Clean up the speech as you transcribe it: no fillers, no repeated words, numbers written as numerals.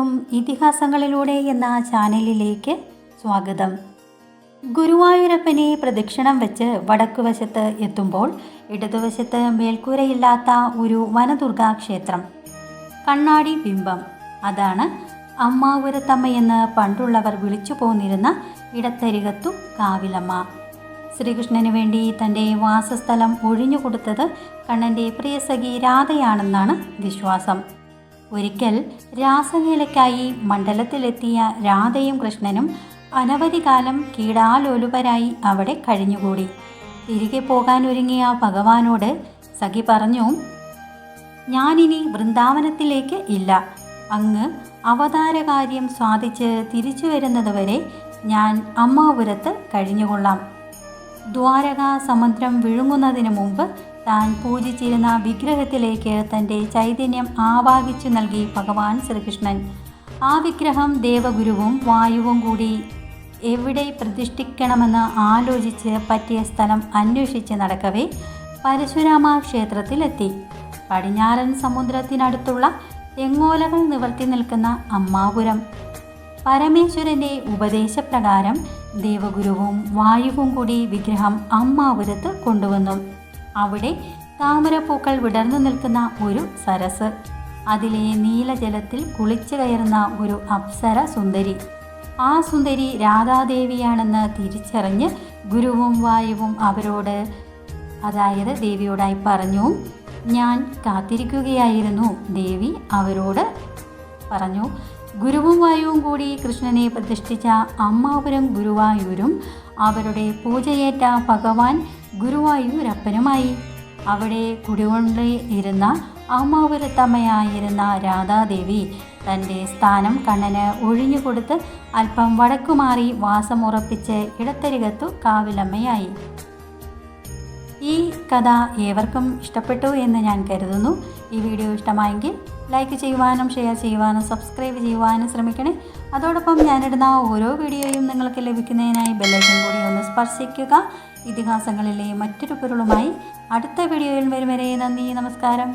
എല്ലാവർക്കും ഇതിഹാസങ്ങളിലൂടെ എന്ന ചാനലിലേക്ക് സ്വാഗതം. ഗുരുവായൂരപ്പനെ പ്രദക്ഷിണം വെച്ച് വടക്കുവശത്ത് എത്തുമ്പോൾ ഇടതുവശത്ത് മേൽക്കൂരയില്ലാത്ത ഒരു വനദുർഗാ ക്ഷേത്രം, കണ്ണാടി ബിംബം, അതാണ് അമ്മാവൂരത്തമ്മയെന്ന് പണ്ടുള്ളവർ വിളിച്ചു പോന്നിരുന്ന ഇടത്തരികത്തു കാവിലമ്മ. ശ്രീകൃഷ്ണന് വേണ്ടി തൻ്റെ വാസസ്ഥലം ഒഴിഞ്ഞുകൊടുത്തത് കണ്ണൻ്റെ പ്രിയസഖി രാധയാണെന്നാണ് വിശ്വാസം. ഒരിക്കൽ രാസവേലയ്ക്കായി മണ്ഡലത്തിലെത്തിയ രാധയും കൃഷ്ണനും അനവധി കാലം കീടാലോലുപരായി അവിടെ കഴിഞ്ഞുകൂടി. തിരികെ പോകാനൊരുങ്ങിയ ഭഗവാനോട് സഖി പറഞ്ഞു, ഞാനിനി വൃന്ദാവനത്തിലേക്ക് ഇല്ല. അങ്ങ് അവതാരകാര്യം സാധിച്ച് തിരിച്ചു വരുന്നതുവരെ ഞാൻ അമ്മാപുരത്ത് കഴിഞ്ഞുകൊള്ളാം. ദ്വാരകാ സമുദ്രം വിഴുങ്ങുന്നതിന് മുമ്പ് താൻ പൂജിച്ചിരുന്ന വിഗ്രഹത്തിലേക്ക് തൻ്റെ ചൈതന്യം ആവാഹിച്ചു നൽകി ഭഗവാൻ ശ്രീകൃഷ്ണൻ. ആ വിഗ്രഹം ദേവഗുരുവും വായുവും കൂടി എവിടെ പ്രതിഷ്ഠിക്കണമെന്ന് ആലോചിച്ച് പറ്റിയ സ്ഥലം അന്വേഷിച്ച് നടക്കവേ പരശുരാമ ക്ഷേത്രത്തിലെത്തി. പടിഞ്ഞാറൻ സമുദ്രത്തിനടുത്തുള്ള തെങ്ങോലകൾ നിവർത്തി നിൽക്കുന്ന അമ്മാപുരം. പരമേശ്വരൻ്റെ ഉപദേശപ്രകാരം ദേവഗുരുവും വായുവും കൂടി വിഗ്രഹം അമ്മാപുരത്ത് കൊണ്ടുവന്നു. അവിടെ താമരപ്പൂക്കൾ വിടർന്നു നിൽക്കുന്ന ഒരു സരസ്, അതിലെ നീലജലത്തിൽ കുളിച്ചു കയറുന്ന ഒരു അപ്സര സുന്ദരി. ആ സുന്ദരി രാധാദേവിയാണെന്ന് തിരിച്ചറിഞ്ഞ് ഗുരുവും വായുവും അവരോട്, അതായത് ദേവിയോടായി പറഞ്ഞു. ഞാൻ കാത്തിരിക്കുകയായിരുന്നു. ദേവി അവരോട് പറഞ്ഞു. ഗുരുവും വായുവും കൂടി കൃഷ്ണനെ പ്രതിഷ്ഠിച്ച അമ്മാപുരം ഗുരുവായൂരും അവരുടെ പൂജയേറ്റ ഭഗവാൻ ഗുരുവായൂരപ്പനുമായി. അവിടെ കുടികൊണ്ടിരുന്ന അമ്മാപുരത്തമ്മയായിരുന്ന രാധാദേവി തൻ്റെ സ്ഥാനം കണ്ണന് ഒഴിഞ്ഞുകൊടുത്ത് അല്പം വടക്കുമാറി വാസമുറപ്പിച്ച് ഇടത്തരികത്തു കാവിലമ്മയായി. ഈ കഥ ഏവർക്കും ഇഷ്ടപ്പെട്ടു എന്ന് ഞാൻ കരുതുന്നു. ഈ വീഡിയോ ഇഷ്ടമായെങ്കിൽ ലൈക്ക് ചെയ്യുവാനും ഷെയർ ചെയ്യുവാനും സബ്സ്ക്രൈബ് ചെയ്യുവാനും ശ്രമിക്കണേ. അതോടൊപ്പം ഞാനിടുന്ന ഓരോ വീഡിയോയും നിങ്ങൾക്ക് ലഭിക്കുന്നതിനായി ബെല്ലൈക്കൺ കൂടി ഒന്ന് സ്പർശിക്കുക. ഇതിഹാസങ്ങളിലെ മറ്റൊരു പൊരുളുമായി അടുത്ത വീഡിയോയിൽ വരും വരെ നന്ദി, നമസ്കാരം.